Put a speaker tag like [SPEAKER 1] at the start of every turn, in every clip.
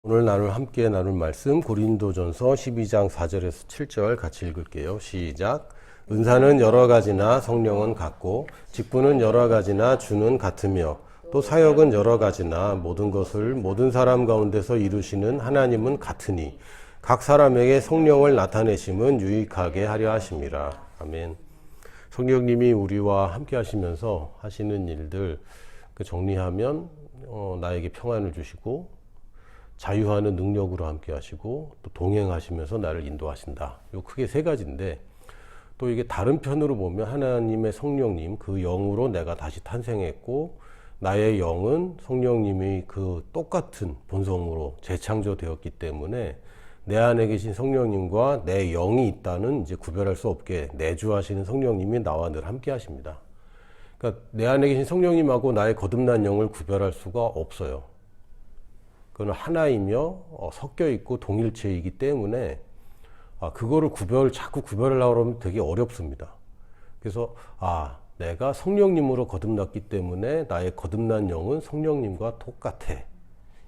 [SPEAKER 1] 오늘 함께 나눌 말씀 고린도전서 12장 4절에서 7절 같이 읽을게요. 시작. 은사는 여러 가지나 성령은 같고 직분은 여러 가지나 주는 같으며 또 사역은 여러 가지나 모든 것을 모든 사람 가운데서 이루시는 하나님은 같으니 각 사람에게 성령을 나타내심은 유익하게 하려 하심이라. 아멘. 성령님이 우리와 함께 하시면서 하시는 일들 정리하면 나에게 평안을 주시고 자유하는 능력으로 함께 하시고 또 동행하시면서 나를 인도하신다. 요 크게 세 가지인데 또 이게 다른 편으로 보면 하나님의 성령님 그 영으로 내가 다시 탄생했고 나의 영은 성령님이 그 똑같은 본성으로 재창조되었기 때문에 내 안에 계신 성령님과 내 영이 있다는 이제 구별할 수 없게 내주하시는 성령님이 나와 늘 함께 하십니다. 그러니까 내 안에 계신 성령님하고 나의 거듭난 영을 구별할 수가 없어요. 그건 하나이며 섞여 있고 동일체이기 때문에 그거를 자꾸 구별하려고 하면 되게 어렵습니다. 그래서 내가 성령님으로 거듭났기 때문에 나의 거듭난 영은 성령님과 똑같아.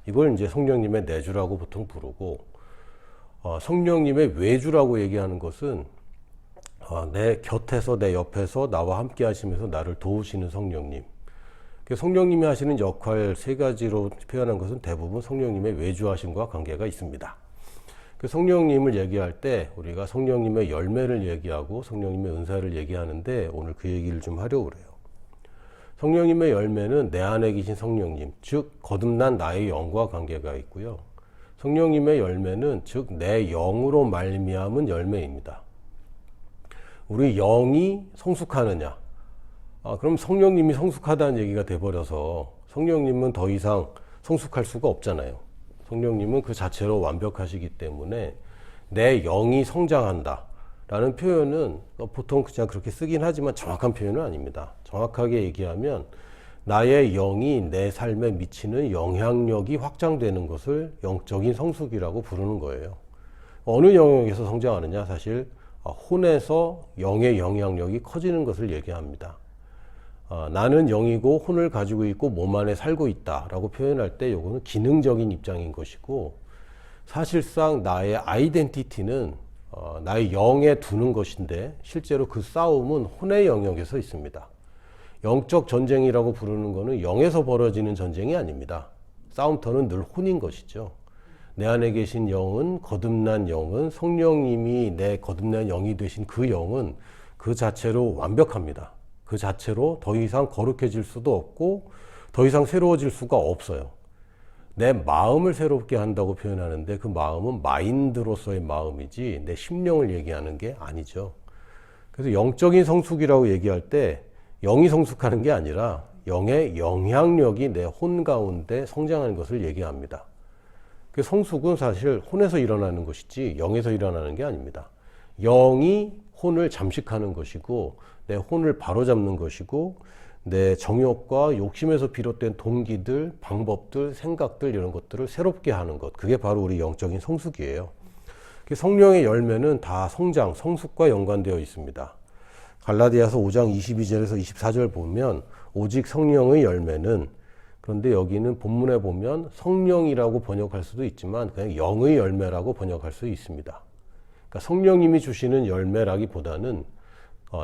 [SPEAKER 1] 이걸 이제 성령님의 내주라고 보통 부르고 성령님의 외주라고 얘기하는 것은 내 곁에서 내 옆에서 나와 함께 하시면서 나를 도우시는 성령님. 성령님이 하시는 역할 세 가지로 표현한 것은 대부분 성령님의 외주하심과 관계가 있습니다. 성령님을 얘기할 때 우리가 성령님의 열매를 얘기하고 성령님의 은사를 얘기하는데 오늘 그 얘기를 좀 하려고 그래요. 성령님의 열매는 내 안에 계신 성령님, 즉 거듭난 나의 영과 관계가 있고요. 성령님의 열매는 즉 내 영으로 말미암은 열매입니다. 우리 영이 성숙하느냐? 그럼 성령님이 성숙하다는 얘기가 돼버려서 성령님은 더 이상 성숙할 수가 없잖아요. 성령님은 그 자체로 완벽하시기 때문에 내 영이 성장한다 라는 표현은 보통 그냥 그렇게 쓰긴 하지만 정확한 표현은 아닙니다. 정확하게 얘기하면 나의 영이 내 삶에 미치는 영향력이 확장되는 것을 영적인 성숙이라고 부르는 거예요. 어느 영역에서 성장하느냐? 사실 혼에서 영의 영향력이 커지는 것을 얘기합니다. 나는 영이고 혼을 가지고 있고 몸 안에 살고 있다 라고 표현할 때 이거는 기능적인 입장인 것이고 사실상 나의 아이덴티티는 나의 영에 두는 것인데 실제로 그 싸움은 혼의 영역에서 있습니다. 영적 전쟁이라고 부르는 것은 영에서 벌어지는 전쟁이 아닙니다. 싸움터는 늘 혼인 것이죠. 내 안에 계신 영은 거듭난 영은 성령님이 내 거듭난 영이 되신 그 영은 그 자체로 완벽합니다. 그 자체로 더 이상 거룩해질 수도 없고 더 이상 새로워질 수가 없어요. 내 마음을 새롭게 한다고 표현하는데 그 마음은 마인드로서의 마음이지 내 심령을 얘기하는 게 아니죠. 그래서 영적인 성숙이라고 얘기할 때 영이 성숙하는 게 아니라 영의 영향력이 내 혼 가운데 성장하는 것을 얘기합니다. 그 성숙은 사실 혼에서 일어나는 것이지 영에서 일어나는 게 아닙니다. 영이 혼을 잠식하는 것이고 내 혼을 바로잡는 것이고 내 정욕과 욕심에서 비롯된 동기들, 방법들, 생각들 이런 것들을 새롭게 하는 것. 그게 바로 우리 영적인 성숙이에요. 성령의 열매는 다 성장, 성숙과 연관되어 있습니다. 갈라디아서 5장 22절에서 24절 보면 오직 성령의 열매는 그런데 여기는 본문에 보면 성령이라고 번역할 수도 있지만 그냥 영의 열매라고 번역할 수 있습니다. 그러니까 성령님이 주시는 열매라기보다는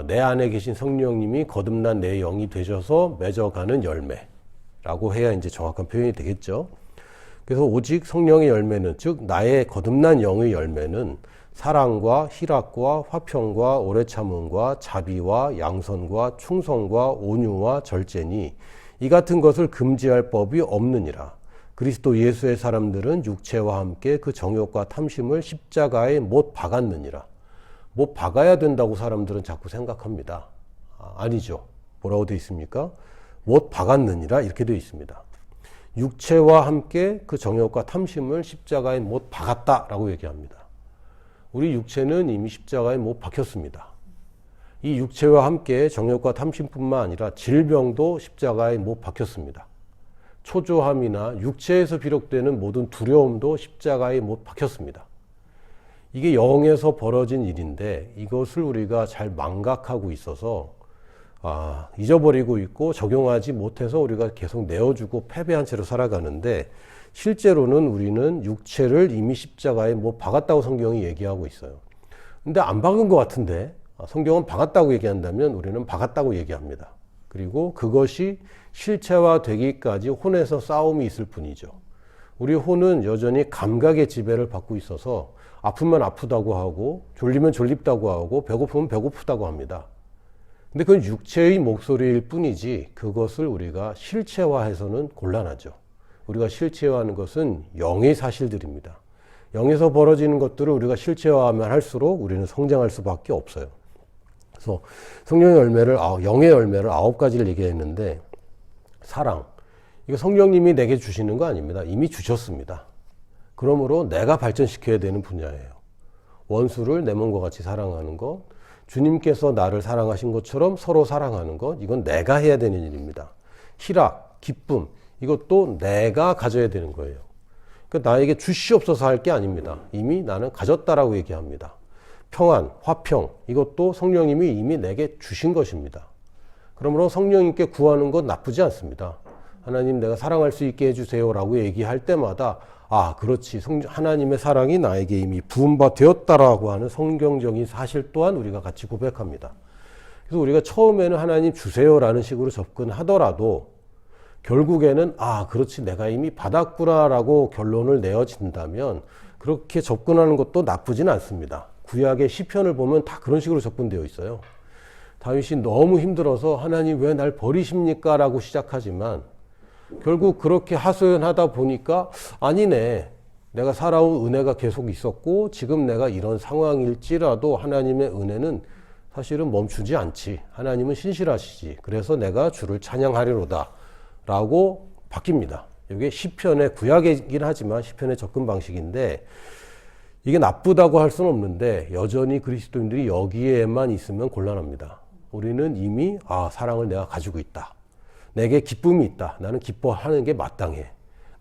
[SPEAKER 1] 내 안에 계신 성령님이 거듭난 내 영이 되셔서 맺어가는 열매라고 해야 이제 정확한 표현이 되겠죠. 그래서 오직 성령의 열매는 즉 나의 거듭난 영의 열매는 사랑과 희락과 화평과 오래 참음과 자비와 양선과 충성과 온유와 절제니 이 같은 것을 금지할 법이 없느니라. 그리스도 예수의 사람들은 육체와 함께 그 정욕과 탐심을 십자가에 못 박았느니라. 못 박아야 된다고 사람들은 자꾸 생각합니다. 아니죠. 뭐라고 되어 있습니까? 못 박았느니라 이렇게 되어 있습니다. 육체와 함께 그 정욕과 탐심을 십자가에 못 박았다라고 얘기합니다. 우리 육체는 이미 십자가에 못 박혔습니다. 이 육체와 함께 정욕과 탐심뿐만 아니라 질병도 십자가에 못 박혔습니다. 초조함이나 육체에서 비롯되는 모든 두려움도 십자가에 못 박혔습니다. 이게 영에서 벌어진 일인데 이것을 우리가 잘 망각하고 있어서 잊어버리고 있고 적용하지 못해서 우리가 계속 내어주고 패배한 채로 살아가는데 실제로는 우리는 육체를 이미 십자가에 뭐 박았다고 성경이 얘기하고 있어요. 근데 안 박은 것 같은데 성경은 박았다고 얘기한다면 우리는 박았다고 얘기합니다. 그리고 그것이 실체화 되기까지 혼에서 싸움이 있을 뿐이죠. 우리 혼은 여전히 감각의 지배를 받고 있어서 아프면 아프다고 하고 졸리면 졸립다고 하고 배고프면 배고프다고 합니다. 근데 그건 육체의 목소리일 뿐이지 그것을 우리가 실체화해서는 곤란하죠. 우리가 실체화하는 것은 영의 사실들입니다. 영에서 벌어지는 것들을 우리가 실체화하면 할수록 우리는 성장할 수밖에 없어요. 그래서 성령의 열매를, 영의 열매를 9가지를 얘기했는데, 사랑. 이거 성령님이 내게 주시는 거 아닙니다. 이미 주셨습니다. 그러므로 내가 발전시켜야 되는 분야예요. 원수를 내 몸과 같이 사랑하는 것, 주님께서 나를 사랑하신 것처럼 서로 사랑하는 것, 이건 내가 해야 되는 일입니다. 희락, 기쁨, 이것도 내가 가져야 되는 거예요. 그러니까 나에게 주시옵소서 할 게 아닙니다. 이미 나는 가졌다라고 얘기합니다. 평안, 화평, 이것도 성령님이 이미 내게 주신 것입니다. 그러므로 성령님께 구하는 건 나쁘지 않습니다. 하나님 내가 사랑할 수 있게 해주세요 라고 얘기할 때마다 그렇지, 하나님의 사랑이 나에게 이미 부음바 되었다라고 하는 성경적인 사실 또한 우리가 같이 고백합니다. 그래서 우리가 처음에는 하나님 주세요라는 식으로 접근하더라도 결국에는 그렇지, 내가 이미 받았구나 라고 결론을 내어진다면 그렇게 접근하는 것도 나쁘진 않습니다. 구약의 시편을 보면 다 그런 식으로 접근되어 있어요. 다윗이 너무 힘들어서 하나님 왜 날 버리십니까? 라고 시작하지만 결국 그렇게 하소연하다 보니까 아니네, 내가 살아온 은혜가 계속 있었고 지금 내가 이런 상황일지라도 하나님의 은혜는 사실은 멈추지 않지. 하나님은 신실하시지. 그래서 내가 주를 찬양하리로다 라고 바뀝니다. 이게 시편의 구약이긴 하지만 시편의 접근 방식인데, 이게 나쁘다고 할 수는 없는데 여전히 그리스도인들이 여기에만 있으면 곤란합니다. 우리는 이미 사랑을 내가 가지고 있다. 내게 기쁨이 있다. 나는 기뻐하는 게 마땅해.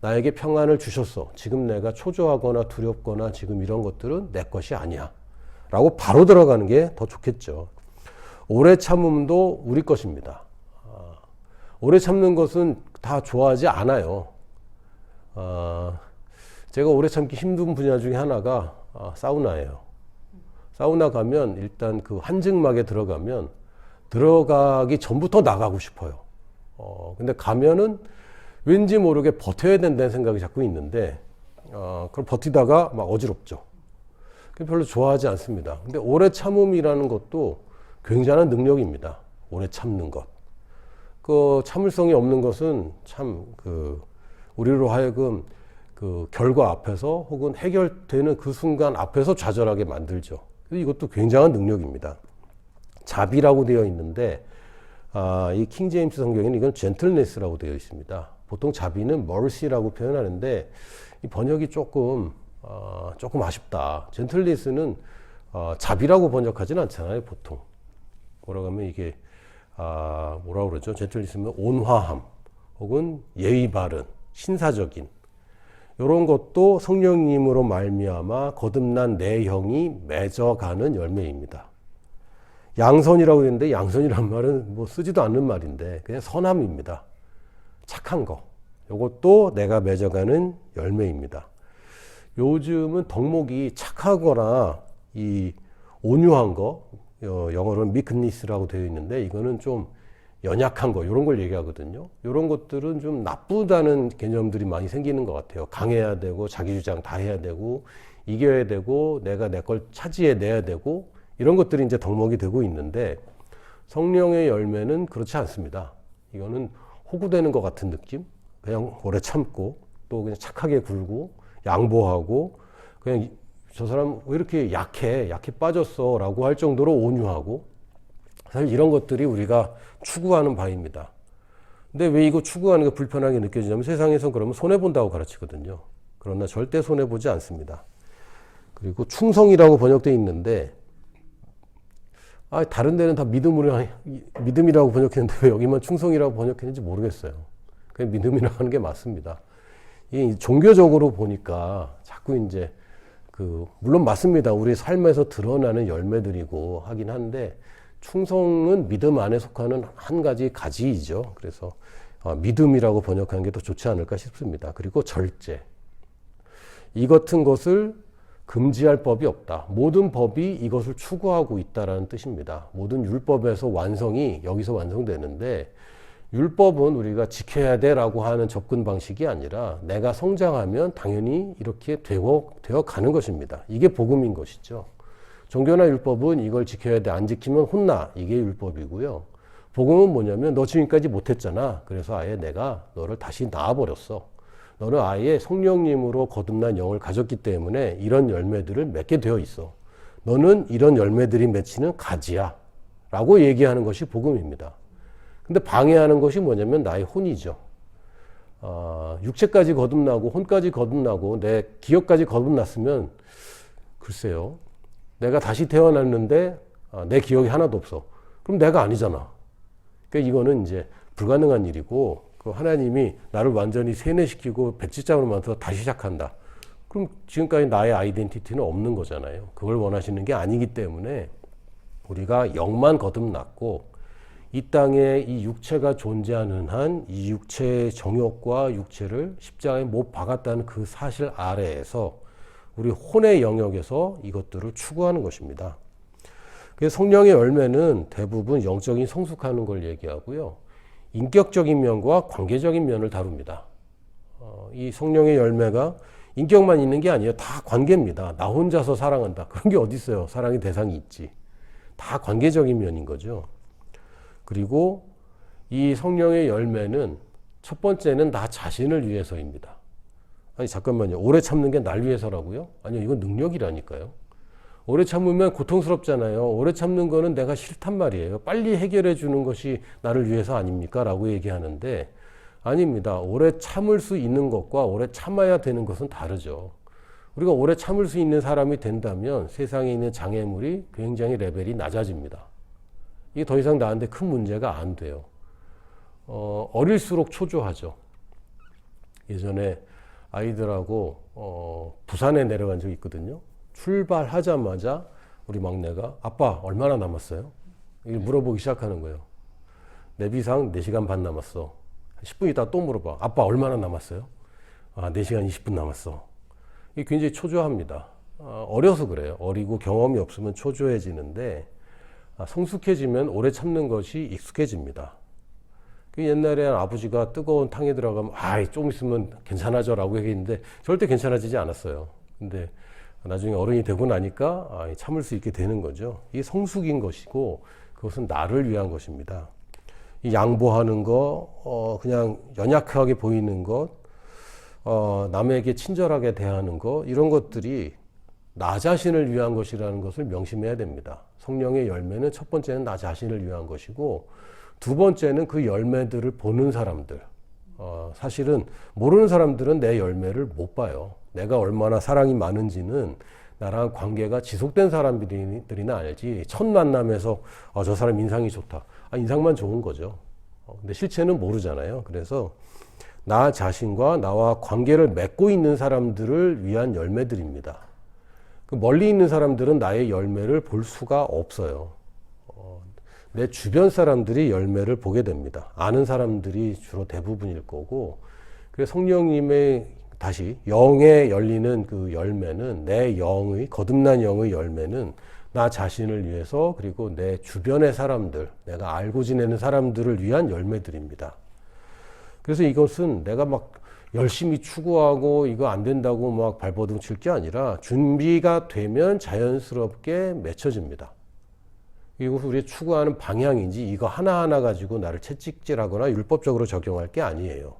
[SPEAKER 1] 나에게 평안을 주셨어. 지금 내가 초조하거나 두렵거나 지금 이런 것들은 내 것이 아니야. 라고 바로 들어가는 게 더 좋겠죠. 오래 참음도 우리 것입니다. 오래 참는 것은 다 좋아하지 않아요. 제가 오래 참기 힘든 분야 중에 하나가 사우나예요. 사우나 가면 일단 그 한증막에 들어가기 전부터 나가고 싶어요. 근데 가면은 왠지 모르게 버텨야 된다는 생각이 자꾸 있는데, 그럼 버티다가 막 어지럽죠. 별로 좋아하지 않습니다. 근데 오래 참음이라는 것도 굉장한 능력입니다. 오래 참는 것. 그 참을성이 없는 것은 참 우리로 하여금 그 결과 앞에서 혹은 해결되는 그 순간 앞에서 좌절하게 만들죠. 이것도 굉장한 능력입니다. 자비라고 되어 있는데, 이 킹제임스 성경에는 이건 젠틀네스라고 되어 있습니다. 보통 자비는 mercy라고 표현하는데 이 번역이 조금 아쉽다. 젠틀네스는 자비라고 번역하지는 않잖아요, 보통. 뭐라고 하면 이게 뭐라고 그러죠? 젠틀리스면 온화함 혹은 예의 바른, 신사적인, 이런 것도 성령님으로 말미암아 거듭난 내 형이 맺어가는 열매입니다. 양선이라고 했는데 양선이란 말은 뭐 쓰지도 않는 말인데 그냥 선함입니다. 착한 거. 이것도 내가 맺어가는 열매입니다. 요즘은 덕목이 착하거나 이 온유한 거, 영어로는 meekness라고 되어 있는데 이거는 좀 연약한 거, 이런 걸 얘기하거든요. 이런 것들은 좀 나쁘다는 개념들이 많이 생기는 것 같아요. 강해야 되고 자기 주장 다 해야 되고 이겨야 되고 내가 내 걸 차지해내야 되고 이런 것들이 이제 덕목이 되고 있는데, 성령의 열매는 그렇지 않습니다. 이거는 호구되는 것 같은 느낌? 그냥 오래 참고 또 그냥 착하게 굴고 양보하고 그냥 저 사람 왜 이렇게 약해 빠졌어 라고 할 정도로 온유하고, 사실 이런 것들이 우리가 추구하는 바입니다. 근데 왜 이거 추구하는 게 불편하게 느껴지냐면 세상에선 그러면 손해본다고 가르치거든요. 그러나 절대 손해보지 않습니다. 그리고 충성이라고 번역되어 있는데 다른 데는 다 믿음이라고 번역했는데 왜 여기만 충성이라고 번역했는지 모르겠어요. 그냥 믿음이라고 하는 게 맞습니다. 이 종교적으로 보니까 자꾸 이제 물론 맞습니다. 우리 삶에서 드러나는 열매들이고 하긴 한데 충성은 믿음 안에 속하는 한 가지 가지이죠. 그래서 믿음이라고 번역하는 게 더 좋지 않을까 싶습니다. 그리고 절제. 이 같은 것을 금지할 법이 없다. 모든 법이 이것을 추구하고 있다라는 뜻입니다. 모든 율법에서 완성이 여기서 완성되는데, 율법은 우리가 지켜야 돼라고 하는 접근 방식이 아니라 내가 성장하면 당연히 이렇게 되어 가는 것입니다. 이게 복음인 것이죠. 종교나 율법은 이걸 지켜야 돼, 안 지키면 혼나, 이게 율법이고요. 복음은 뭐냐면 너 지금까지 못했잖아. 그래서 아예 내가 너를 다시 낳아버렸어. 너는 아예 성령님으로 거듭난 영을 가졌기 때문에 이런 열매들을 맺게 되어 있어. 너는 이런 열매들이 맺히는 가지야 라고 얘기하는 것이 복음입니다. 근데 방해하는 것이 뭐냐면 나의 혼이죠. 육체까지 거듭나고 혼까지 거듭나고 내 기억까지 거듭났으면, 글쎄요, 내가 다시 태어났는데 내 기억이 하나도 없어. 그럼 내가 아니잖아. 그러니까 이거는 이제 불가능한 일이고, 그 하나님이 나를 완전히 세뇌시키고 백지장으로 만들어서 다시 시작한다. 그럼 지금까지 나의 아이덴티티는 없는 거잖아요. 그걸 원하시는 게 아니기 때문에 우리가 영만 거듭났고 이 땅에 이 육체가 존재하는 한 이 육체의 정욕과 육체를 십자가에 못 박았다는 그 사실 아래에서 우리 혼의 영역에서 이것들을 추구하는 것입니다. 그래서 성령의 열매는 대부분 영적인 성숙하는 걸 얘기하고요. 인격적인 면과 관계적인 면을 다룹니다. 이 성령의 열매가 인격만 있는 게 아니에요. 다 관계입니다. 나 혼자서 사랑한다. 그런 게 어디 있어요. 사랑의 대상이 있지. 다 관계적인 면인 거죠. 그리고 이 성령의 열매는 첫 번째는 나 자신을 위해서입니다. 아니 잠깐만요. 오래 참는 게 날 위해서라고요? 아니요. 이건 능력이라니까요. 오래 참으면 고통스럽잖아요. 오래 참는 거는 내가 싫단 말이에요. 빨리 해결해 주는 것이 나를 위해서 아닙니까? 라고 얘기하는데 아닙니다. 오래 참을 수 있는 것과 오래 참아야 되는 것은 다르죠. 우리가 오래 참을 수 있는 사람이 된다면 세상에 있는 장애물이 굉장히 레벨이 낮아집니다. 이게 더 이상 나한테 큰 문제가 안 돼요. 어릴수록 초조하죠. 예전에 아이들하고 부산에 내려간 적이 있거든요. 출발하자마자 우리 막내가 아빠 얼마나 남았어요? 이걸 물어보기 시작하는 거예요. 내비상 4시간 반 남았어. 10분 있다 또 물어봐. 아빠 얼마나 남았어요? 4시간 20분 남았어. 이게 굉장히 초조합니다. 어려서 그래요. 어리고 경험이 없으면 초조해지는데 성숙해지면 오래 참는 것이 익숙해집니다. 옛날에 아버지가 뜨거운 탕에 들어가면 좀 있으면 괜찮아져 라고 얘기했는데 절대 괜찮아지지 않았어요. 근데 나중에 어른이 되고 나니까 참을 수 있게 되는 거죠. 이게 성숙인 것이고 그것은 나를 위한 것입니다. 이 양보하는 거, 그냥 연약하게 보이는 것, 남에게 친절하게 대하는 것, 이런 것들이 나 자신을 위한 것이라는 것을 명심해야 됩니다. 성령의 열매는 첫 번째는 나 자신을 위한 것이고 두 번째는 그 열매들을 보는 사람들. 사실은 모르는 사람들은 내 열매를 못 봐요. 내가 얼마나 사랑이 많은지는 나랑 관계가 지속된 사람들이나 알지. 첫 만남에서 저 사람 인상이 좋다. 인상만 좋은 거죠. 근데 실체는 모르잖아요. 그래서 나 자신과 나와 관계를 맺고 있는 사람들을 위한 열매들입니다. 멀리 있는 사람들은 나의 열매를 볼 수가 없어요. 내 주변 사람들이 열매를 보게 됩니다. 아는 사람들이 주로 대부분일 거고, 그래서 성령님의 다시 영에 열리는 그 열매는 내 영의 거듭난 영의 열매는 나 자신을 위해서 그리고 내 주변의 사람들, 내가 알고 지내는 사람들을 위한 열매들입니다. 그래서 이것은 내가 막 열심히 추구하고 이거 안 된다고 막 발버둥 칠 게 아니라 준비가 되면 자연스럽게 맺혀집니다. 이것은 우리가 추구하는 방향인지 이거 하나하나 가지고 나를 채찍질하거나 율법적으로 적용할 게 아니에요.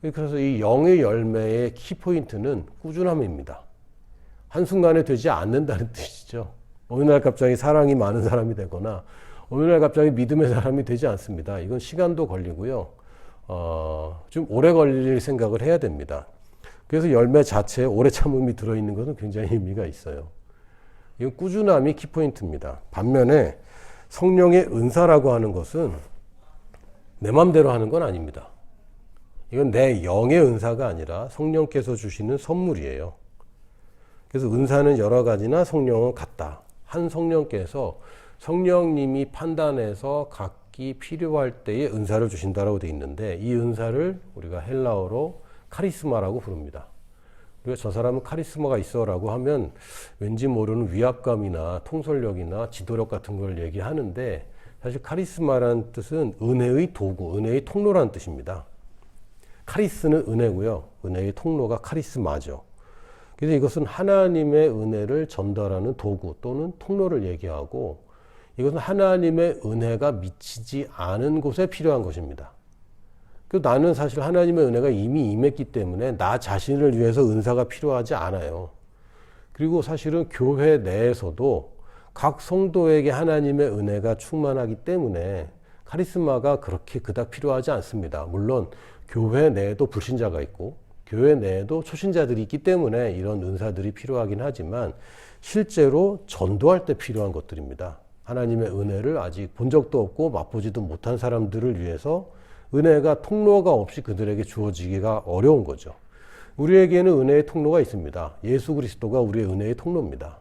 [SPEAKER 1] 그래서 이 영의 열매의 키포인트는 꾸준함입니다. 한순간에 되지 않는다는 뜻이죠. 어느 날 갑자기 사랑이 많은 사람이 되거나 어느 날 갑자기 믿음의 사람이 되지 않습니다. 이건 시간도 걸리고요. 좀 오래 걸릴 생각을 해야 됩니다. 그래서 열매 자체에 오래 참음이 들어있는 것은 굉장히 의미가 있어요. 이건 꾸준함이 키포인트입니다. 반면에 성령의 은사라고 하는 것은 내 맘대로 하는 건 아닙니다. 이건 내 영의 은사가 아니라 성령께서 주시는 선물이에요. 그래서 은사는 여러 가지나 성령은 같다. 한 성령께서 성령님이 판단해서 각 받기 필요할 때에 은사를 주신다라고 되어 있는데 이 은사를 우리가 헬라어로 카리스마라고 부릅니다. 우리가 저 사람은 카리스마가 있어라고 하면 왠지 모르는 위압감이나 통솔력이나 지도력 같은 걸 얘기하는데 사실 카리스마라는 뜻은 은혜의 도구, 은혜의 통로라는 뜻입니다. 카리스는 은혜고요. 은혜의 통로가 카리스마죠. 그래서 이것은 하나님의 은혜를 전달하는 도구 또는 통로를 얘기하고 이것은 하나님의 은혜가 미치지 않은 곳에 필요한 것입니다. 나는 사실 하나님의 은혜가 이미 임했기 때문에 나 자신을 위해서 은사가 필요하지 않아요. 그리고 사실은 교회 내에서도 각 성도에게 하나님의 은혜가 충만하기 때문에 카리스마가 그렇게 그닥 필요하지 않습니다. 물론 교회 내에도 불신자가 있고 교회 내에도 초신자들이 있기 때문에 이런 은사들이 필요하긴 하지만 실제로 전도할 때 필요한 것들입니다. 하나님의 은혜를 아직 본 적도 없고 맛보지도 못한 사람들을 위해서 은혜가 통로가 없이 그들에게 주어지기가 어려운 거죠. 우리에게는 은혜의 통로가 있습니다. 예수 그리스도가 우리의 은혜의 통로입니다.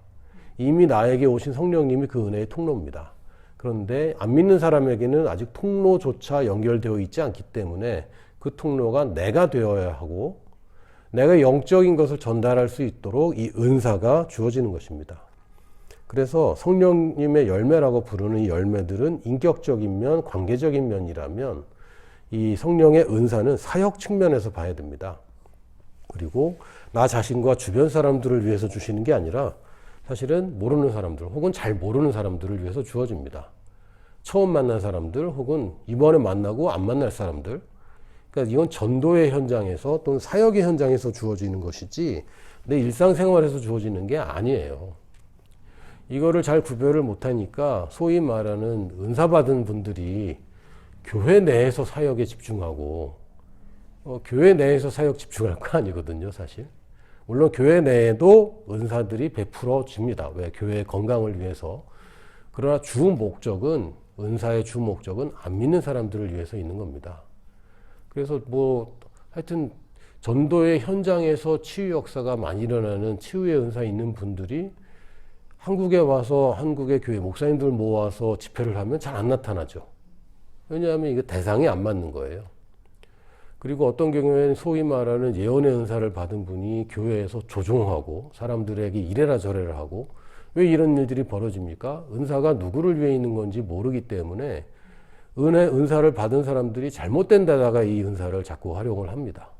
[SPEAKER 1] 이미 나에게 오신 성령님이 그 은혜의 통로입니다. 그런데 안 믿는 사람에게는 아직 통로조차 연결되어 있지 않기 때문에 그 통로가 내가 되어야 하고 내가 영적인 것을 전달할 수 있도록 이 은사가 주어지는 것입니다. 그래서 성령님의 열매라고 부르는 이 열매들은 인격적인 면, 관계적인 면이라면 이 성령의 은사는 사역 측면에서 봐야 됩니다. 그리고 나 자신과 주변 사람들을 위해서 주시는 게 아니라 사실은 모르는 사람들 혹은 잘 모르는 사람들을 위해서 주어집니다. 처음 만난 사람들 혹은 이번에 만나고 안 만날 사람들. 그러니까 이건 전도의 현장에서 또는 사역의 현장에서 주어지는 것이지 내 일상생활에서 주어지는 게 아니에요. 이거를 잘 구별을 못하니까 소위 말하는 은사 받은 분들이 교회 내에서 사역에 집중하고 교회 내에서 사역 집중할 거 아니거든요, 사실. 물론 교회 내에도 은사들이 베풀어집니다. 왜? 교회의 건강을 위해서. 그러나 주 목적은 은사의 주 목적은 안 믿는 사람들을 위해서 있는 겁니다. 그래서 하여튼 전도의 현장에서 치유 역사가 많이 일어나는 치유의 은사 있는 분들이 한국에 와서 한국의 교회 목사님들 모아서 집회를 하면 잘 안 나타나죠. 왜냐하면 이게 대상이 안 맞는 거예요. 그리고 어떤 경우에는 소위 말하는 예언의 은사를 받은 분이 교회에서 조종하고 사람들에게 이래라 저래라 하고 왜 이런 일들이 벌어집니까? 은사가 누구를 위해 있는 건지 모르기 때문에 은사를 받은 사람들이 잘못된 데다가 이 은사를 자꾸 활용을 합니다.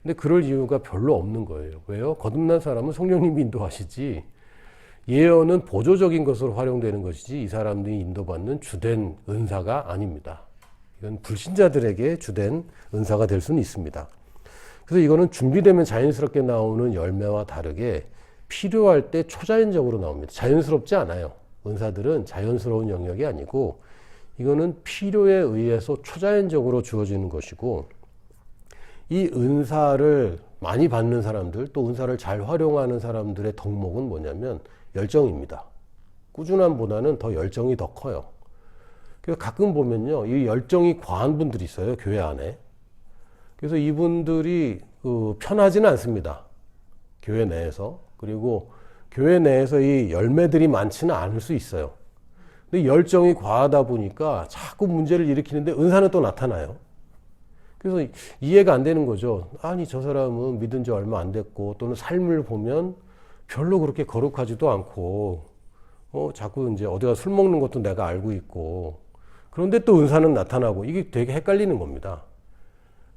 [SPEAKER 1] 근데 그럴 이유가 별로 없는 거예요. 왜요? 거듭난 사람은 성령님이 인도하시지 예언은 보조적인 것으로 활용되는 것이지 이 사람들이 인도받는 주된 은사가 아닙니다. 이건 불신자들에게 주된 은사가 될 수는 있습니다. 그래서 이거는 준비되면 자연스럽게 나오는 열매와 다르게 필요할 때 초자연적으로 나옵니다. 자연스럽지 않아요. 은사들은 자연스러운 영역이 아니고 이거는 필요에 의해서 초자연적으로 주어지는 것이고 이 은사를 많이 받는 사람들 또 은사를 잘 활용하는 사람들의 덕목은 뭐냐면 열정입니다. 꾸준함보다는 더 열정이 더 커요. 그래서 가끔 보면요, 이 열정이 과한 분들이 있어요, 교회 안에. 그래서 이분들이 편하지는 않습니다. 교회 내에서. 그리고 교회 내에서 이 열매들이 많지는 않을 수 있어요. 근데 열정이 과하다 보니까 자꾸 문제를 일으키는데 은사는 또 나타나요. 그래서 이해가 안 되는 거죠. 아니, 저 사람은 믿은 지 얼마 안 됐고 또는 삶을 보면 별로 그렇게 거룩하지도 않고 자꾸 이제 어디가 술 먹는 것도 내가 알고 있고 그런데 또 은사는 나타나고 이게 되게 헷갈리는 겁니다.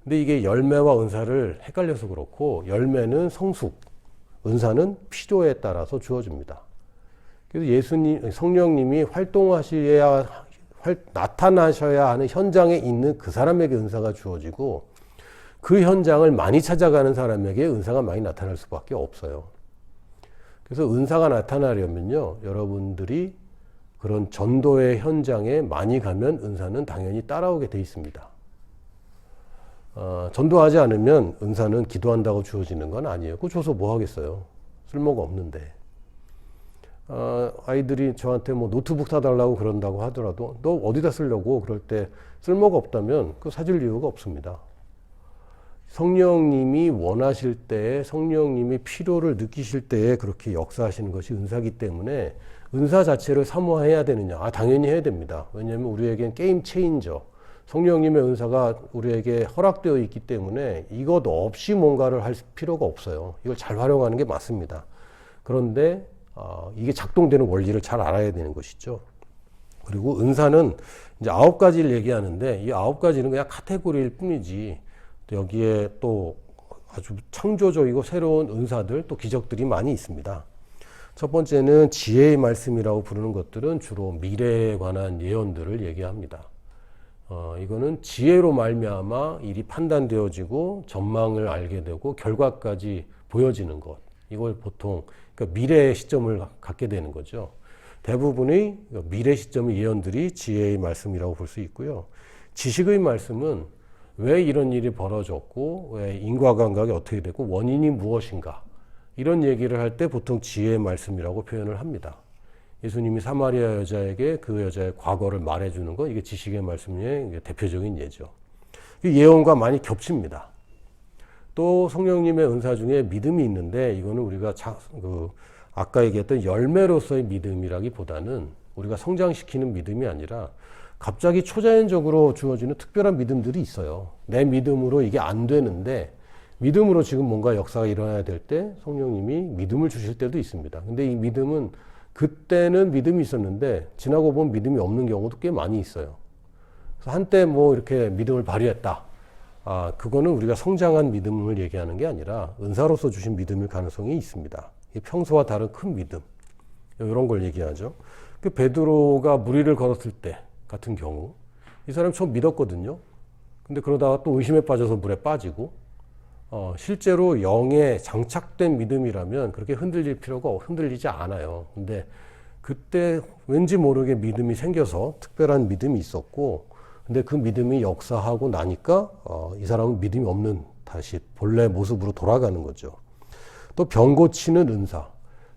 [SPEAKER 1] 근데 이게 열매와 은사를 헷갈려서 그렇고 열매는 성숙, 은사는 필요에 따라서 주어집니다. 그래서 성령님이 나타나셔야 하는 현장에 있는 그 사람에게 은사가 주어지고 그 현장을 많이 찾아가는 사람에게 은사가 많이 나타날 수밖에 없어요. 그래서 은사가 나타나려면요, 여러분들이 그런 전도의 현장에 많이 가면 은사는 당연히 따라오게 돼 있습니다. 전도하지 않으면 은사는 기도한다고 주어지는 건 아니에요. 그거 줘서 뭐 하겠어요? 쓸모가 없는데. 아이들이 저한테 노트북 사달라고 그런다고 하더라도 너 어디다 쓰려고 그럴 때 쓸모가 없다면 그거 사줄 이유가 없습니다. 성령님이 원하실 때에 성령님이 필요를 느끼실 때에 그렇게 역사하시는 것이 은사기 때문에 은사 자체를 사모해야 되느냐? 당연히 해야 됩니다. 왜냐하면 우리에겐 게임 체인저, 성령님의 은사가 우리에게 허락되어 있기 때문에 이것 없이 뭔가를 할 필요가 없어요. 이걸 잘 활용하는 게 맞습니다. 그런데 이게 작동되는 원리를 잘 알아야 되는 것이죠. 그리고 은사는 이제 9가지를 얘기하는데 이 9가지는 그냥 카테고리일 뿐이지 여기에 또 아주 창조적이고 새로운 은사들 또 기적들이 많이 있습니다. 첫 번째는 지혜의 말씀이라고 부르는 것들은 주로 미래에 관한 예언들을 얘기합니다. 이거는 지혜로 말미암아 일이 판단되어지고 전망을 알게 되고 결과까지 보여지는 것. 이걸 보통 그러니까 미래의 시점을 갖게 되는 거죠. 대부분의 미래 시점의 예언들이 지혜의 말씀이라고 볼 수 있고요. 지식의 말씀은 왜 이런 일이 벌어졌고 왜 인과관계가 어떻게 되고 원인이 무엇인가 이런 얘기를 할 때 보통 지혜의 말씀이라고 표현을 합니다. 예수님이 사마리아 여자에게 그 여자의 과거를 말해주는 거 이게 지식의 말씀의 대표적인 예죠. 예언과 많이 겹칩니다. 또 성령님의 은사 중에 믿음이 있는데 이거는 우리가 아까 얘기했던 열매로서의 믿음이라기보다는 우리가 성장시키는 믿음이 아니라 갑자기 초자연적으로 주어지는 특별한 믿음들이 있어요. 내 믿음으로 이게 안 되는데 믿음으로 지금 뭔가 역사가 일어나야 될 때 성령님이 믿음을 주실 때도 있습니다. 근데 이 믿음은 그때는 믿음이 있었는데 지나고 보면 믿음이 없는 경우도 꽤 많이 있어요. 그래서 한때 뭐 이렇게 믿음을 발휘했다. 그거는 우리가 성장한 믿음을 얘기하는 게 아니라 은사로서 주신 믿음일 가능성이 있습니다. 평소와 다른 큰 믿음 이런 걸 얘기하죠. 그 베드로가 무리를 걸었을 때 같은 경우 이 사람이 처음 믿었거든요. 근데 그러다가 또 의심에 빠져서 물에 빠지고 실제로 영에 장착된 믿음이라면 그렇게 흔들리지 않아요. 근데 그때 왠지 모르게 믿음이 생겨서 특별한 믿음이 있었고 근데 그 믿음이 역사하고 나니까 이 사람은 믿음이 없는 다시 본래 모습으로 돌아가는 거죠. 또 병 고치는 은사.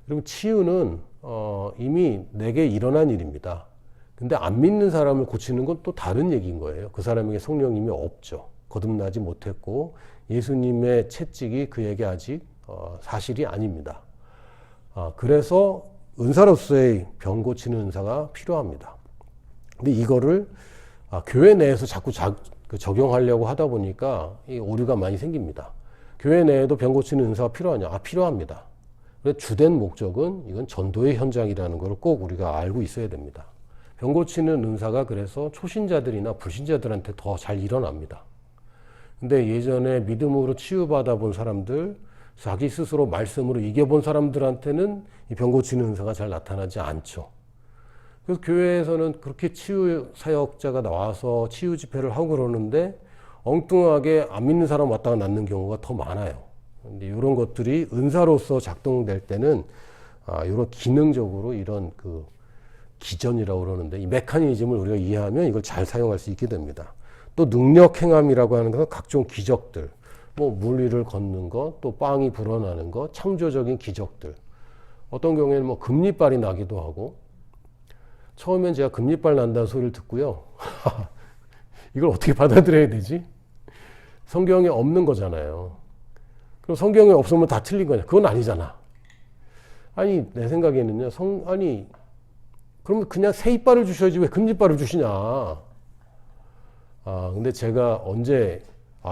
[SPEAKER 1] 그리고 치유는 이미 내게 일어난 일입니다. 근데 안 믿는 사람을 고치는 건 또 다른 얘기인 거예요. 그 사람에게 성령님이 없죠. 거듭나지 못했고 예수님의 채찍이 그에게 아직 사실이 아닙니다. 그래서 은사로서의 병 고치는 은사가 필요합니다. 근데 이거를 교회 내에서 자꾸 적용하려고 하다 보니까 이 오류가 많이 생깁니다. 교회 내에도 병 고치는 은사가 필요하냐? 필요합니다. 그런데 주된 목적은 이건 전도의 현장이라는 걸 꼭 우리가 알고 있어야 됩니다. 병 고치는 은사가 그래서 초신자들이나 불신자들한테 더 잘 일어납니다. 근데 예전에 믿음으로 치유받아 본 사람들, 자기 스스로 말씀으로 이겨본 사람들한테는 이 병 고치는 은사가 잘 나타나지 않죠. 그래서 교회에서는 그렇게 치유 사역자가 나와서 치유 집회를 하고 그러는데 엉뚱하게 안 믿는 사람 왔다가 낫는 경우가 더 많아요. 근데 이런 것들이 은사로서 작동될 때는 이런 기능적으로 이런 그 기전이라고 그러는데 이 메커니즘을 우리가 이해하면 이걸 잘 사용할 수 있게 됩니다. 또 능력 행함이라고 하는 것은 각종 기적들, 뭐 물 위를 걷는 것, 또 빵이 불어나는 것, 창조적인 기적들. 어떤 경우에는 뭐 금리빨이 나기도 하고 처음엔 제가 금리빨 난다는 소리를 듣고요. 이걸 어떻게 받아들여야 되지? 성경에 없는 거잖아요. 그럼 성경에 없으면 다 틀린 거냐? 그건 아니잖아. 아니 내 생각에는요. 그러면 그냥 새 이빨을 주셔야지 왜 금리빨을 주시냐? 근데 제가 언제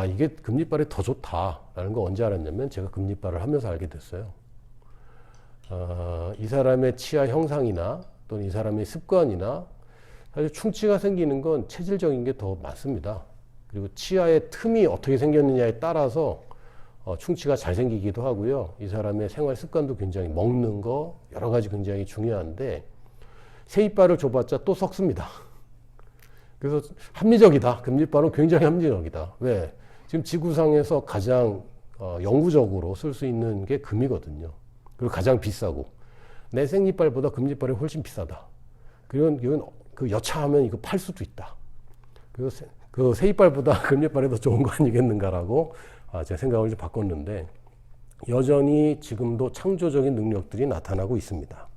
[SPEAKER 1] 이게 금리빨이 더 좋다라는 거 언제 알았냐면 제가 금리빨을 하면서 알게 됐어요. 이 사람의 치아 형상이나 또는 이 사람의 습관이나 사실 충치가 생기는 건 체질적인 게 더 많습니다. 그리고 치아의 틈이 어떻게 생겼느냐에 따라서 충치가 잘 생기기도 하고요. 이 사람의 생활 습관도 굉장히 먹는 거 여러 가지 굉장히 중요한데 새 이빨을 줘봤자 또 썩습니다. 그래서 합리적이다. 금리빨은 굉장히 합리적이다. 왜? 지금 지구상에서 가장 영구적으로 쓸 수 있는 게 금이거든요. 그리고 가장 비싸고 내 생리빨보다 금리빨이 훨씬 비싸다. 그리고 이건 그 여차하면 이거 팔 수도 있다. 그래서 그 새이빨보다 금리빨이 더 좋은 거 아니겠는가라고 제가 생각을 좀 바꿨는데 여전히 지금도 창조적인 능력들이 나타나고 있습니다.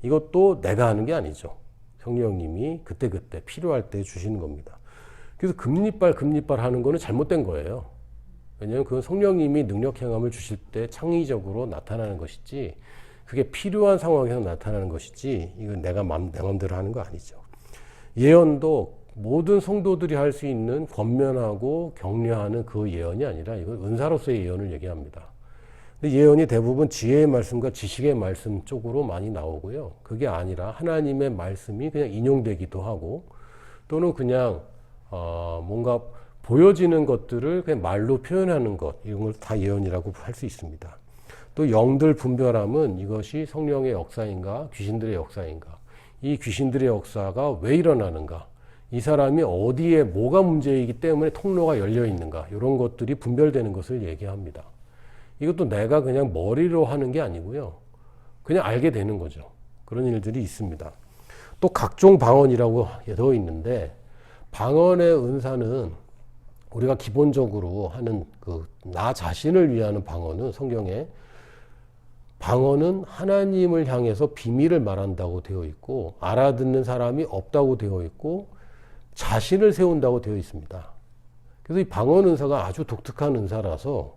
[SPEAKER 1] 이것도 내가 하는 게 아니죠. 성령님이 그때그때 필요할 때 주시는 겁니다. 그래서 금리빨 하는 거는 잘못된 거예요. 왜냐하면 그건 성령님이 능력 행함을 주실 때 창의적으로 나타나는 것이지 그게 필요한 상황에서 나타나는 것이지 이건 내 맘대로 하는 거 아니죠. 예언도 모든 성도들이 할 수 있는 권면하고 격려하는 그 예언이 아니라 이건 은사로서의 예언을 얘기합니다. 근데 예언이 대부분 지혜의 말씀과 지식의 말씀 쪽으로 많이 나오고요. 그게 아니라 하나님의 말씀이 그냥 인용되기도 하고 또는 그냥 뭔가 보여지는 것들을 그냥 말로 표현하는 것, 이런 걸 다 예언이라고 할 수 있습니다. 또 영들 분별함은 이것이 성령의 역사인가 귀신들의 역사인가, 이 귀신들의 역사가 왜 일어나는가, 이 사람이 어디에 뭐가 문제이기 때문에 통로가 열려 있는가, 이런 것들이 분별되는 것을 얘기합니다. 이것도 내가 그냥 머리로 하는 게 아니고요. 그냥 알게 되는 거죠. 그런 일들이 있습니다. 또 각종 방언이라고 되어 있는데 방언의 은사는 우리가 기본적으로 하는 나 자신을 위하는 방언은 성경에 방언은 하나님을 향해서 비밀을 말한다고 되어 있고 알아듣는 사람이 없다고 되어 있고 자신을 세운다고 되어 있습니다. 그래서 이 방언 은사가 아주 독특한 은사라서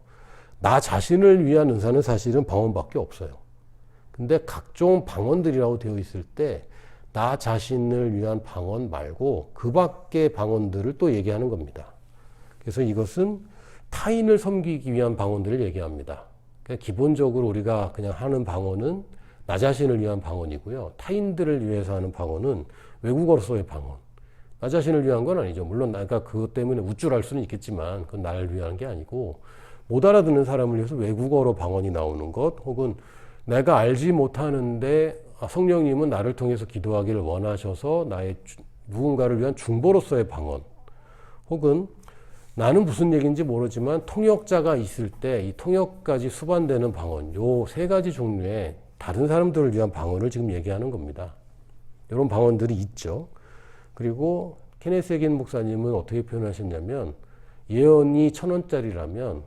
[SPEAKER 1] 나 자신을 위한 은사는 사실은 방언밖에 없어요. 근데 각종 방언들이라고 되어 있을 때 나 자신을 위한 방언 말고 그 밖의 방언들을 또 얘기하는 겁니다. 그래서 이것은 타인을 섬기기 위한 방언들을 얘기합니다. 그러니까 기본적으로 우리가 그냥 하는 방언은 나 자신을 위한 방언이고요. 타인들을 위해서 하는 방언은 외국어로서의 방언. 나 자신을 위한 건 아니죠. 물론 내가 그것 때문에 우쭐할 수는 있겠지만 그건 나를 위한 게 아니고 못 알아듣는 사람을 위해서 외국어로 방언이 나오는 것, 혹은 내가 알지 못하는데 성령님은 나를 통해서 기도하기를 원하셔서 나의 누군가를 위한 중보로서의 방언, 혹은 나는 무슨 얘기인지 모르지만 통역자가 있을 때 이 통역까지 수반되는 방언, 요 세 가지 종류의 다른 사람들을 위한 방언을 지금 얘기하는 겁니다. 이런 방언들이 있죠. 그리고 케네스 해긴 목사님은 어떻게 표현하셨냐면 예언이 1,000원짜리라면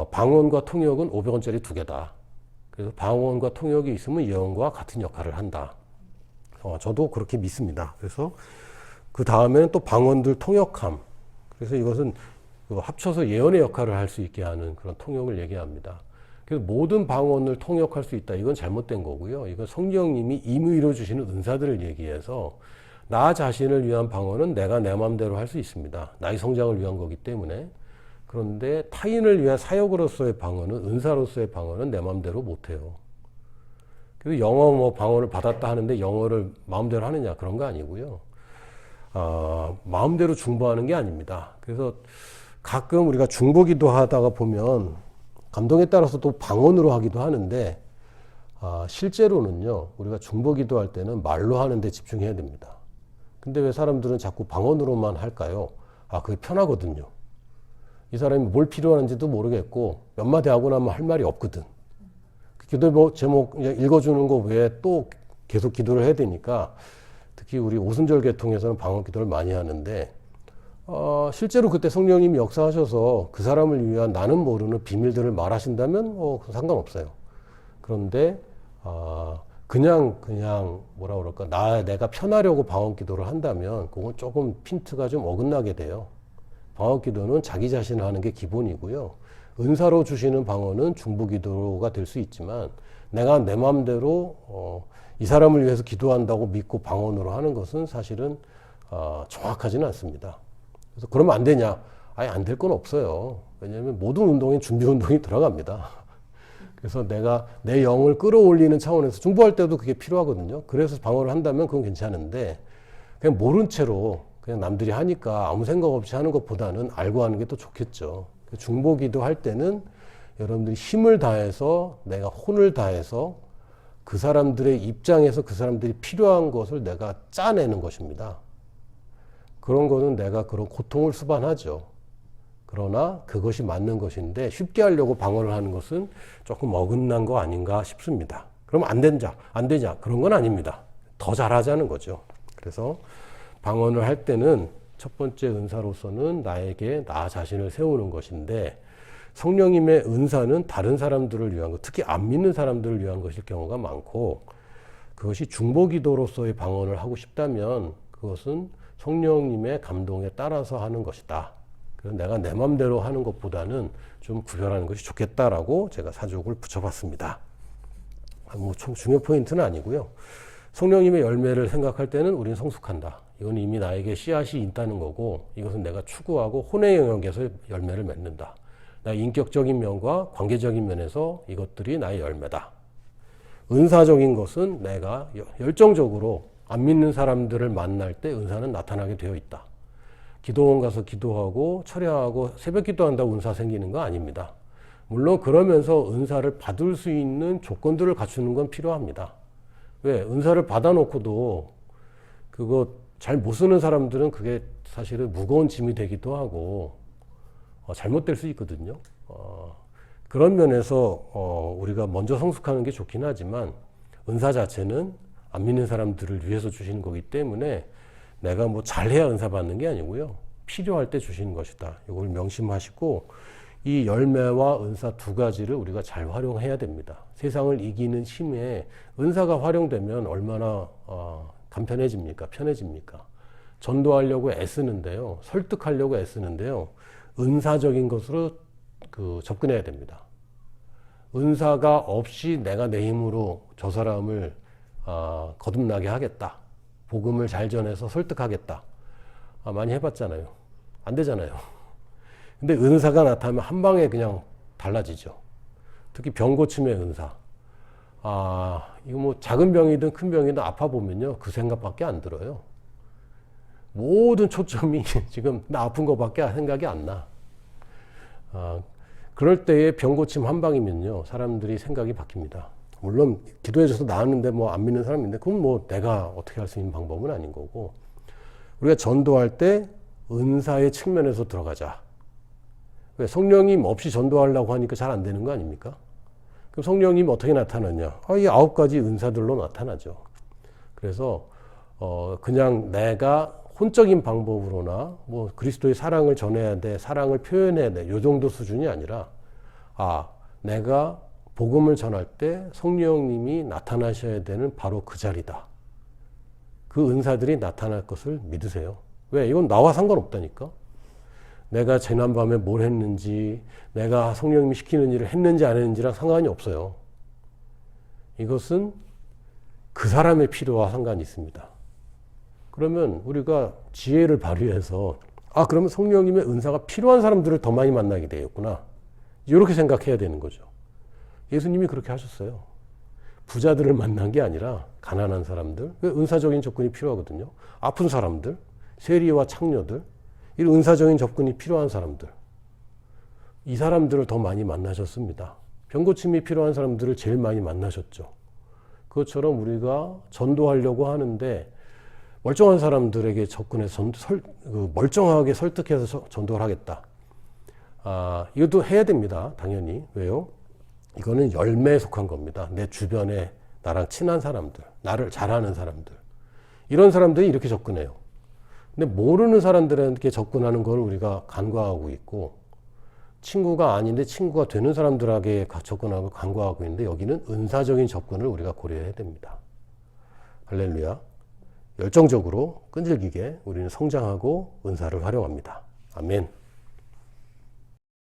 [SPEAKER 1] 방언과 통역은 500원짜리 두 개다. 그래서 방언과 통역이 있으면 예언과 같은 역할을 한다. 저도 그렇게 믿습니다. 그래서 그 다음에는 또 방언들 통역함. 그래서 이것은 합쳐서 예언의 역할을 할 수 있게 하는 그런 통역을 얘기합니다. 그래서 모든 방언을 통역할 수 있다. 이건 잘못된 거고요. 이건 성령님이 임의로 주시는 은사들을 얘기해서 나 자신을 위한 방언은 내가 내 마음대로 할 수 있습니다. 나의 성장을 위한 거기 때문에. 그런데 타인을 위한 사역으로서의 방언은, 은사로서의 방언은 내 마음대로 못해요. 그래서 영어 방언을 받았다 하는데 영어를 마음대로 하느냐, 그런 거 아니고요. 마음대로 중보하는 게 아닙니다. 그래서 가끔 우리가 중보기도 하다가 보면 감동에 따라서 또 방언으로 하기도 하는데 실제로는요, 우리가 중보기도 할 때는 말로 하는데 집중해야 됩니다. 근데 왜 사람들은 자꾸 방언으로만 할까요? 그게 편하거든요. 이 사람이 뭘 필요한지도 모르겠고 몇 마디 하고 나면 할 말이 없거든. 기도 제목 읽어주는 거 외에 또 계속 기도를 해야 되니까, 특히 우리 오순절 계통에서는 방언 기도를 많이 하는데 실제로 그때 성령님이 역사하셔서 그 사람을 위한 나는 모르는 비밀들을 말하신다면 상관없어요. 그런데 그냥 뭐라 그럴까, 내가 편하려고 방언 기도를 한다면 그건 조금 핀트가 좀 어긋나게 돼요. 방언 기도는 자기 자신을 하는 게 기본이고요. 은사로 주시는 방언은 중보 기도가 될 수 있지만 내가 내 마음대로 이 사람을 위해서 기도한다고 믿고 방언으로 하는 것은 사실은 정확하지는 않습니다. 그래서 그러면 안 되냐? 아예 안 될 건 없어요. 왜냐하면 모든 운동에 준비 운동이 들어갑니다. 그래서 내가 내 영을 끌어올리는 차원에서 중보할 때도 그게 필요하거든요. 그래서 방언을 한다면 그건 괜찮은데 그냥 모른 채로 그냥 남들이 하니까 아무 생각 없이 하는 것보다는 알고 하는 게 더 좋겠죠. 중보기도 할 때는 여러분들이 힘을 다해서, 내가 혼을 다해서 그 사람들의 입장에서 그 사람들이 필요한 것을 내가 짜내는 것입니다. 그런 거는 내가 그런 고통을 수반하죠. 그러나 그것이 맞는 것인데 쉽게 하려고 방언을 하는 것은 조금 어긋난 거 아닌가 싶습니다. 그럼 안 되냐? 그런 건 아닙니다. 더 잘하자는 거죠. 그래서 방언을 할 때는 첫 번째 은사로서는 나에게 나 자신을 세우는 것인데, 성령님의 은사는 다른 사람들을 위한 것, 특히 안 믿는 사람들을 위한 것일 경우가 많고, 그것이 중보기도로서의 방언을 하고 싶다면 그것은 성령님의 감동에 따라서 하는 것이다. 그래서 내가 내 맘대로 하는 것보다는 좀 구별하는 것이 좋겠다라고 제가 사족을 붙여봤습니다. 뭐 중요 포인트는 아니고요. 성령님의 열매를 생각할 때는 우리는 성숙한다. 이건 이미 나에게 씨앗이 있다는 거고, 이것은 내가 추구하고 혼의 영역에서 열매를 맺는다. 나의 인격적인 면과 관계적인 면에서 이것들이 나의 열매다. 은사적인 것은 내가 열정적으로 안 믿는 사람들을 만날 때 은사는 나타나게 되어 있다. 기도원 가서 기도하고 철야하고 새벽 기도한다고 은사 생기는 거 아닙니다. 물론 그러면서 은사를 받을 수 있는 조건들을 갖추는 건 필요합니다. 왜? 은사를 받아놓고도 그거 잘 못 쓰는 사람들은 그게 사실은 무거운 짐이 되기도 하고 잘못될 수 있거든요. 그런 면에서 우리가 먼저 성숙하는 게 좋긴 하지만 은사 자체는 안 믿는 사람들을 위해서 주시는 거기 때문에 내가 뭐 잘해야 은사 받는 게 아니고요. 필요할 때 주시는 것이다. 이걸 명심하시고 이 열매와 은사 두 가지를 우리가 잘 활용해야 됩니다. 세상을 이기는 힘에 은사가 활용되면 얼마나 간편해집니까? 편해집니까? 전도하려고 애쓰는데요. 설득하려고 애쓰는데요. 은사적인 것으로 접근해야 됩니다. 은사가 없이 내가 내 힘으로 저 사람을 거듭나게 하겠다. 복음을 잘 전해서 설득하겠다. 많이 해봤잖아요. 안 되잖아요. 근데 은사가 나타나면 한 방에 그냥 달라지죠. 특히 병 고침의 은사. 이거 뭐 작은 병이든 큰 병이든 아파 보면요. 그 생각밖에 안 들어요. 모든 초점이 지금 나 아픈 것밖에 생각이 안 나. 그럴 때에 병 고침 한 방이면요. 사람들이 생각이 바뀝니다. 물론 기도해줘서 나았는데 뭐 안 믿는 사람인데 그건 뭐 내가 어떻게 할 수 있는 방법은 아닌 거고, 우리가 전도할 때 은사의 측면에서 들어가자. 왜? 성령님 없이 전도하려고 하니까 잘 안 되는 거 아닙니까? 그럼 성령님 어떻게 나타나냐? 이 9가지 은사들로 나타나죠. 그래서 그냥 내가 혼적인 방법으로나 뭐 그리스도의 사랑을 전해야 돼, 사랑을 표현해야 돼, 요 정도 수준이 아니라 내가 복음을 전할 때 성령님이 나타나셔야 되는 바로 그 자리다. 그 은사들이 나타날 것을 믿으세요. 왜? 이건 나와 상관없다니까. 내가 지난밤에 뭘 했는지, 내가 성령님이 시키는 일을 했는지 안 했는지랑 상관이 없어요. 이것은 그 사람의 필요와 상관이 있습니다. 그러면 우리가 지혜를 발휘해서 그러면 성령님의 은사가 필요한 사람들을 더 많이 만나게 되겠구나. 이렇게 생각해야 되는 거죠. 예수님이 그렇게 하셨어요. 부자들을 만난 게 아니라 가난한 사람들, 은사적인 접근이 필요하거든요. 아픈 사람들, 세리와 창녀들, 이런 은사적인 접근이 필요한 사람들, 이 사람들을 더 많이 만나셨습니다. 병고침이 필요한 사람들을 제일 많이 만나셨죠. 그것처럼 우리가 전도하려고 하는데 멀쩡한 사람들에게 접근해서 멀쩡하게 설득해서 전도를 하겠다. 이것도 해야 됩니다. 당연히. 왜요? 이거는 열매에 속한 겁니다. 내 주변에 나랑 친한 사람들, 나를 잘 아는 사람들, 이런 사람들이 이렇게 접근해요. 근데 모르는 사람들에게 접근하는 걸 우리가 간과하고 있고, 친구가 아닌데 친구가 되는 사람들에게 접근하고 간과하고 있는데, 여기는 은사적인 접근을 우리가 고려해야 됩니다. 할렐루야. 열정적으로 끈질기게 우리는 성장하고 은사를 활용합니다. 아멘.